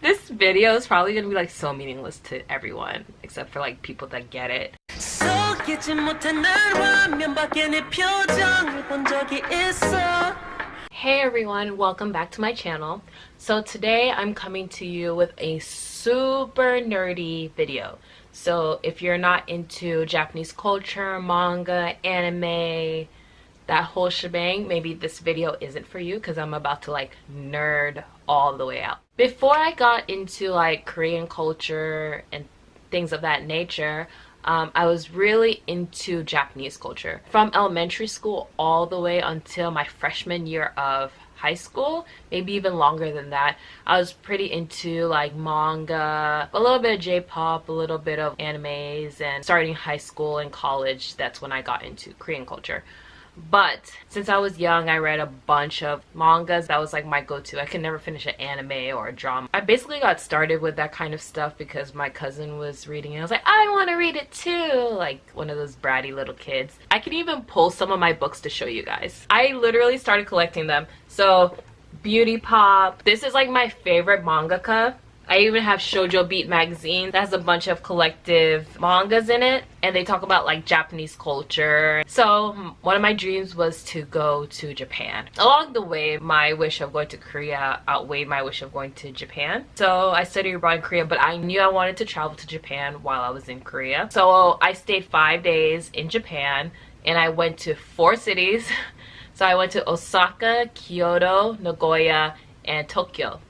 This video is probably gonna be like so meaningless to everyone except for like people that get it. Hey everyone, welcome back to my channel. So today I'm coming to you with a super nerdy video. So if you're not into Japanese culture, manga, anime, that whole shebang, maybe this video isn't for you because I'm about to like nerd all the way out. Before I got into like Korean culture and things of that nature, I was really into Japanese culture from elementary school all the way until my freshman year of high school, maybe even longer than that. I was pretty into like manga, a little bit of J-pop, a little bit of animes, and starting high school and college, that's when I got into Korean culture. But since I was young, I read a bunch of mangas. That was like my go-to. I could never finish an anime or a drama. I basically got started with that kind of stuff because my cousin was reading it. I was like, I want to read it too. Like one of those bratty little kids. I can even pull some of my books to show you guys. I literally started collecting them. So Beauty Pop. This is like my favorite mangaka. I even have Shoujo Beat magazine that has a bunch of collective mangas in it, and they talk about like Japanese culture. So one of my dreams was to go to Japan. Along the way, my wish of going to Korea outweighed my wish of going to Japan. So I studied abroad in Korea, but I knew I wanted to travel to Japan while I was in Korea. So I stayed 5 days in Japan, and I went to 4 cities. So I went to Osaka, Kyoto, Nagoya, and Tokyo.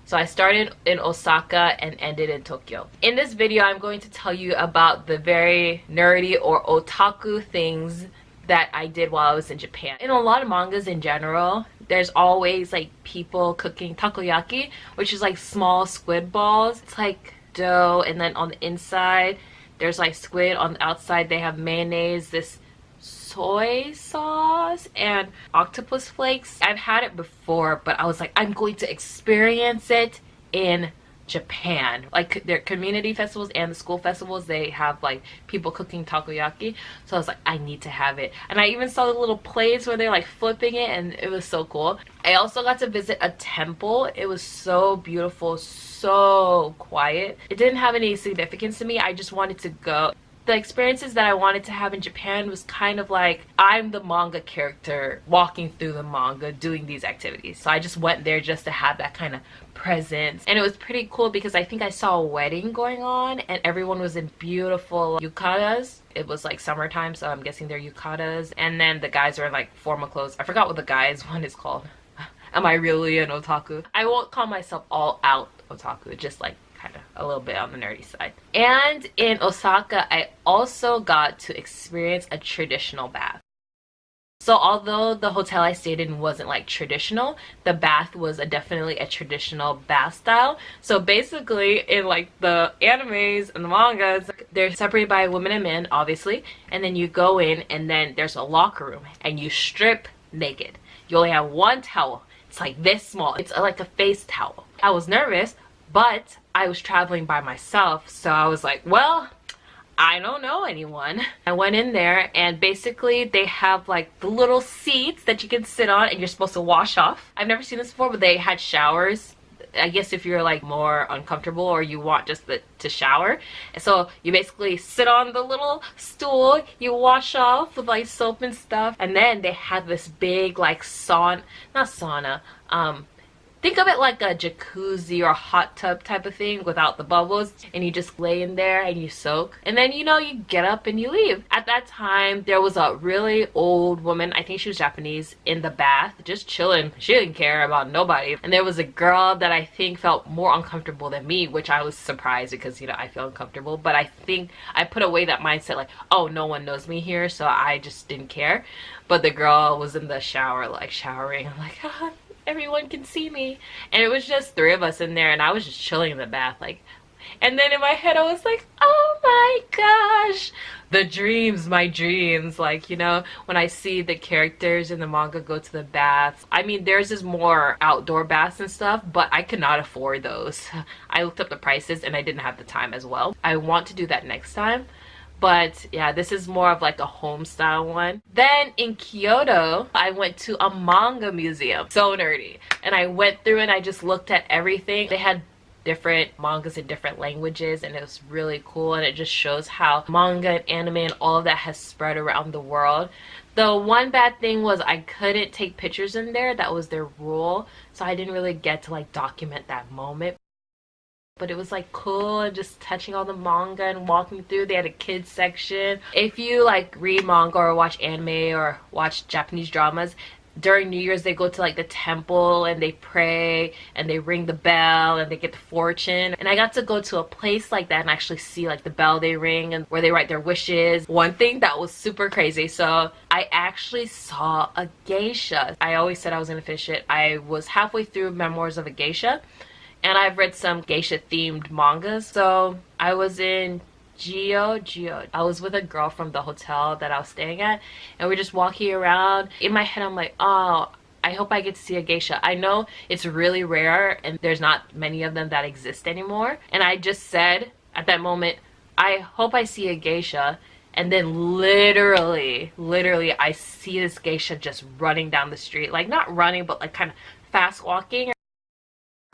So I started in Osaka and ended in Tokyo. In this video, I'm going to tell you about the very nerdy or otaku things that I did while I was in Japan. In a lot of mangas in general, there's always like people cooking takoyaki, which is like small squid balls. It's like dough, and then on the inside, there's like squid. On the outside, they have mayonnaise, this soy sauce, and octopus flakes. I've had it before, but I was like, I'm going to experience it in Japan. Like their community festivals and the school festivals, they have like people cooking takoyaki. So I was like, I need to have it. And I even saw the little plates where they're like flipping it, and it was so cool. I also got to visit a temple. It was so beautiful, so quiet. It didn't have any significance to me. I just wanted to go. The experiences that I wanted to have in Japan was kind of like I'm the manga character walking through the manga doing these activities. So I just went there just to have that kind of presence. And it was pretty cool because I think I saw a wedding going on and everyone was in beautiful yukatas. It was like summertime, so I'm guessing they're yukatas. And then the guys are in like formal clothes. I forgot what the guys one is called. Am I really an otaku? I won't call myself all out otaku, just like kind of a little bit on the nerdy side. And in Osaka, I also got to experience a traditional bath. So although the hotel I stayed in wasn't like traditional, the bath was definitely a traditional bath style. So basically in like the animes and the mangas, they're separated by women and men, obviously. And then you go in and then there's a locker room and you strip naked. You only have one towel. It's like this small. It's like a face towel. I was nervous, but I was traveling by myself, so I was like, well, I don't know anyone. I went in there and basically they have like the little seats that you can sit on and you're supposed to wash off. I've never seen this before, but they had showers. I guess if you're like more uncomfortable or you want just to shower. And so you basically sit on the little stool, you wash off with like soap and stuff, and then they have this big like not sauna, think of it like a jacuzzi or a hot tub type of thing without the bubbles, and you just lay in there and you soak, and then you know you get up and you leave. At that time there was a really old woman, I think she was Japanese, in the bath just chilling. She didn't care about nobody. And there was a girl that I think felt more uncomfortable than me, which I was surprised because, you know, I feel uncomfortable, but I think I put away that mindset like, oh, no one knows me here, so I just didn't care. But the girl was in the shower like showering. I'm like, ah, everyone can see me. And it was just 3 of us in there, and I was just chilling in the bath like, and then in my head I was like, oh my gosh, the dreams, my dreams. Like, you know, when I see the characters in the manga go to the baths, I mean, theirs is more outdoor baths and stuff, but I could not afford those. I looked up the prices and I didn't have the time as well. I want to do that next time. But yeah, this is more of like a home style one. Then in Kyoto, I went to a manga museum. So nerdy. And I went through and I just looked at everything. They had different mangas in different languages, and it was really cool. And it just shows how manga and anime and all of that has spread around the world. The one bad thing was I couldn't take pictures in there. That was their rule, so I didn't really get to like document that moment. But it was like cool, and just touching all the manga and walking through. They had a kids section. If you like read manga or watch anime or watch Japanese dramas, during New Year's they go to like the temple and they pray and they ring the bell and they get the fortune. And I got to go to a place like that and actually see like the bell they ring and where they write their wishes. One thing that was super crazy, so I actually saw a geisha. I always said I was gonna finish it. I was halfway through Memoirs of a Geisha, and I've read some geisha themed mangas. So I was in Geo. I was with a girl from the hotel that I was staying at, and we're just walking around. In my head I'm like, oh, I hope I get to see a geisha. I know it's really rare and there's not many of them that exist anymore. And I just said at that moment, I hope I see a geisha. And then literally I see this geisha just running down the street. Like not running, but like kind of fast walking.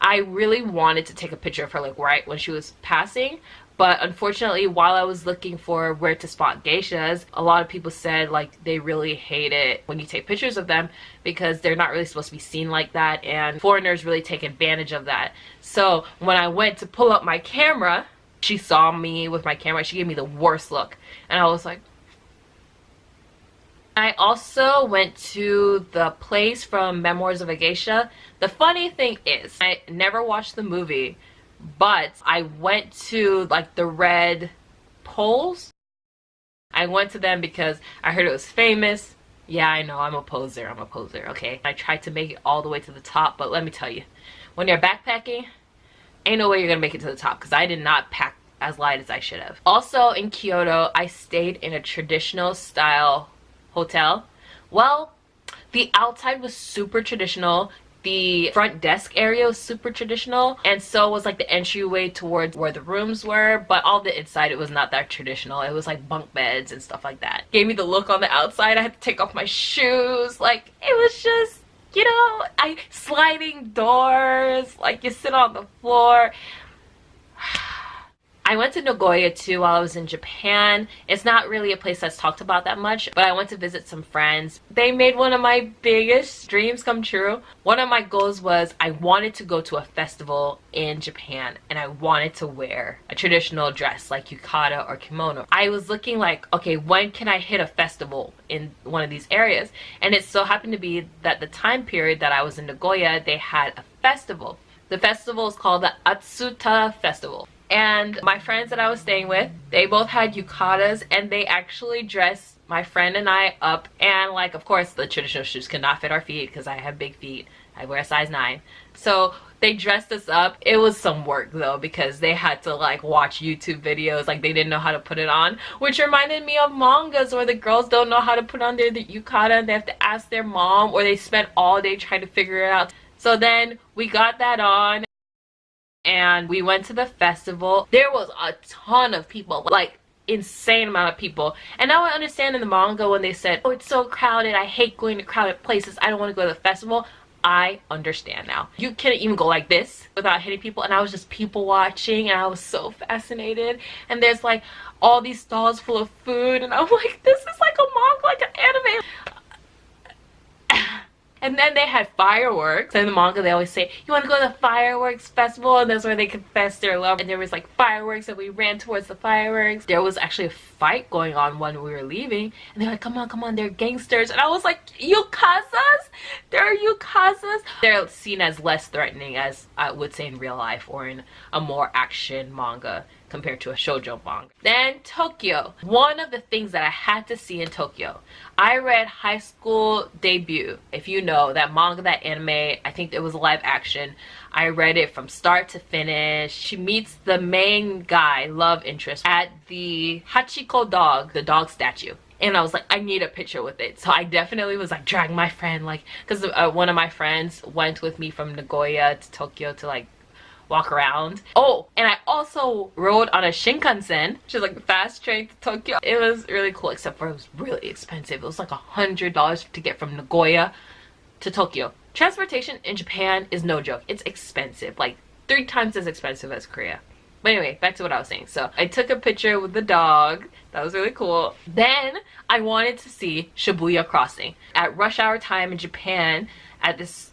I really wanted to take a picture of her like right when she was passing, but unfortunately while I was looking for where to spot geishas, a lot of people said like they really hate it when you take pictures of them because they're not really supposed to be seen like that, and foreigners really take advantage of that. So when I went to pull up my camera, she saw me with my camera. She gave me the worst look, and I was like, I also went to the place from Memoirs of a Geisha. The funny thing is, I never watched the movie, but I went to like the red poles. I went to them because I heard it was famous. Yeah, I know, I'm a poser, okay? I tried to make it all the way to the top, but let me tell you, when you're backpacking, ain't no way you're gonna make it to the top, because I did not pack as light as I should have. Also in Kyoto, I stayed in a traditional style hotel. Well, the outside was super traditional. The front desk area was super traditional, and so was like the entryway towards where the rooms were, but all the inside, it was not that traditional. It was like bunk beds and stuff like that. Gave me the look on the outside. I had to take off my shoes. Like, it was just, you know, sliding doors, like you sit on the floor. I went to Nagoya too while I was in Japan. It's not really a place that's talked about that much, but I went to visit some friends. They made one of my biggest dreams come true. One of my goals was I wanted to go to a festival in Japan, and I wanted to wear a traditional dress like yukata or kimono. I was looking like, okay, when can I hit a festival in one of these areas? And it so happened to be that the time period that I was in Nagoya, they had a festival. The festival is called the Atsuta Festival. And my friends that I was staying with, they both had yukatas, and they actually dressed my friend and I up. And like, of course, the traditional shoes could not fit our feet because I have big feet. I wear a size 9. So they dressed us up. It was some work though, because they had to like watch YouTube videos. Like, they didn't know how to put it on, which reminded me of mangas where the girls don't know how to put on their yukata and they have to ask their mom, or they spent all day trying to figure it out. So then we got that on, and we went to the festival. There was a ton of people, like insane amount of people. And now I understand in the manga when they said, oh, it's so crowded, I hate going to crowded places, I don't want to go to the festival. I understand now. You can't even go like this without hitting people, and I was just people watching, and I was so fascinated. And there's like all these stalls full of food, and I'm like, this is like a manga, like an anime. And then they had fireworks. In the manga, they always say, you want to go to the fireworks festival? And that's where they confess their love. And there was like fireworks, and we ran towards the fireworks. There was actually a fight going on when we were leaving. And they're like, come on, they're gangsters. And I was like, yukazas? They're yukazas? They're seen as less threatening, as I would say in real life or in a more action manga compared to a shoujo manga. Then Tokyo. One of the things that I had to see in Tokyo, I read High School Debut. If you know that manga, that anime, I think it was live action. I read it from start to finish. She meets the main guy, love interest, at the Hachiko dog, the dog statue. And I was like, I need a picture with it. So I definitely was like dragging my friend, like, because one of my friends went with me from Nagoya to Tokyo to like walk around. Oh, and I also rode on a Shinkansen, which is like the fast train to Tokyo. It was really cool, except for it was really expensive. It was like $100 to get from Nagoya to Tokyo. Transportation in Japan is no joke. It's expensive. Like, 3 times as expensive as Korea. But anyway, back to what I was saying. So I took a picture with the dog. That was really cool. Then I wanted to see Shibuya crossing. At rush hour time in Japan, at this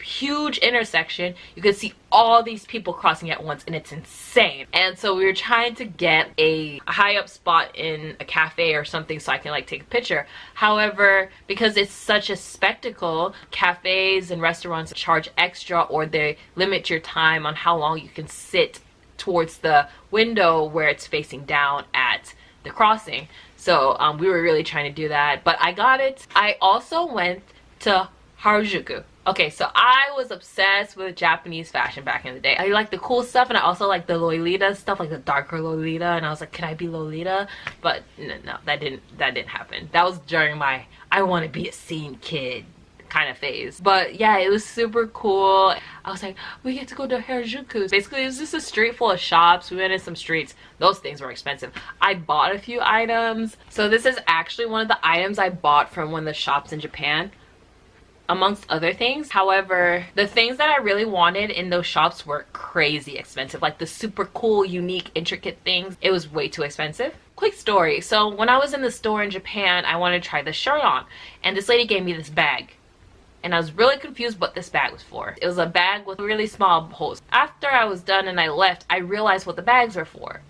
huge intersection, you could see all these people crossing at once, and it's insane. And so we were trying to get a high up spot in a cafe or something so I can like take a picture. However, because it's such a spectacle, cafes and restaurants charge extra, or they limit your time on how long you can sit towards the window where it's facing down at the crossing. So we were really trying to do that, but I got it. I also went to Harajuku. Okay, so I was obsessed with Japanese fashion back in the day. I like the cool stuff, and I also like the Lolita stuff, like the darker Lolita, and I was like, can I be Lolita? But no, that didn't happen. That was during my I want to be a scene kid kind of phase. But yeah, it was super cool. I was like, we get to go to Harajuku. Basically, it was just a street full of shops. We went in some streets. Those things were expensive. I bought a few items. So this is actually one of the items I bought from one of the shops in Japan, amongst other things. However, the things that I really wanted in those shops were crazy expensive. Like the super cool, unique, intricate things. It was way too expensive. Quick story. So when I was in the store in Japan, I wanted to try this shirt on, and this lady gave me this bag. And I was really confused what this bag was for. It was a bag with really small holes. After I was done and I left, I realized what the bags were for.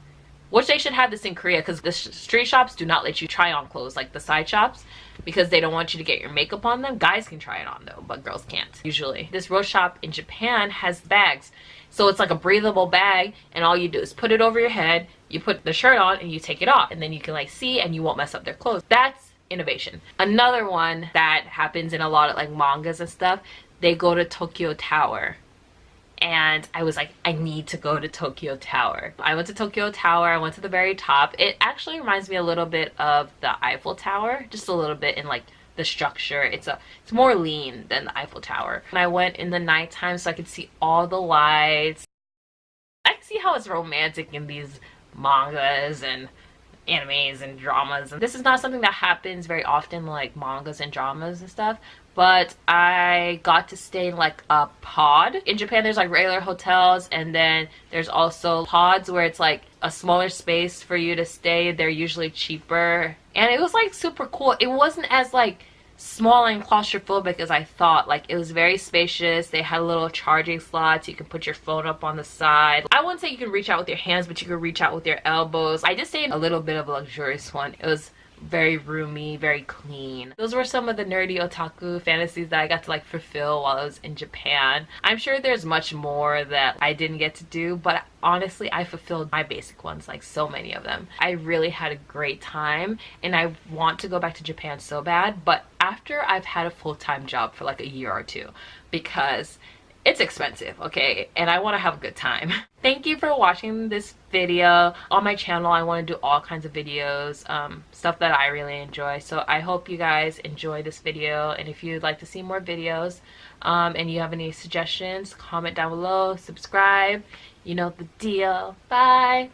Which they should have this in Korea, because the street shops do not let you try on clothes, like the side shops, because they don't want you to get your makeup on them. Guys can try it on though, but girls can't usually. This road shop in Japan has bags. So it's like a breathable bag, and all you do is put it over your head, you put the shirt on, and you take it off, and then you can like see, and you won't mess up their clothes. That's innovation. Another one that happens in a lot of like mangas and stuff, they go to Tokyo Tower. And I was like, I need to go to Tokyo Tower. I went to Tokyo Tower. I went to the very top. It actually reminds me a little bit of the Eiffel Tower, just a little bit in like the structure. It's more lean than the Eiffel Tower. And I went in the nighttime so I could see all the lights. I can see how it's romantic in these mangas and animes and dramas, and this is not something that happens very often, like mangas and dramas and stuff. But I got to stay in like a pod. In Japan there's like regular hotels, and then there's also pods where it's like a smaller space for you to stay. They're usually cheaper, and it was like super cool. It wasn't as like small and claustrophobic as I thought. Like, it was very spacious. They had little charging slots. You can put your phone up on the side. I wouldn't say you can reach out with your hands, but you can reach out with your elbows. I just stayed in a little bit of a luxurious one. It was very roomy, very clean. Those were some of the nerdy otaku fantasies that I got to like fulfill while I was in Japan. I'm sure there's much more that I didn't get to do, but honestly I fulfilled my basic ones, like so many of them. I really had a great time, and I want to go back to Japan so bad, but after I've had a full-time job for like a year or two, because it's expensive, okay, and I want to have a good time. Thank you for watching this video. On my channel I want to do all kinds of videos, stuff that I really enjoy. So I hope you guys enjoy this video, and if you'd like to see more videos and you have any suggestions, comment down below, subscribe, you know the deal. Bye.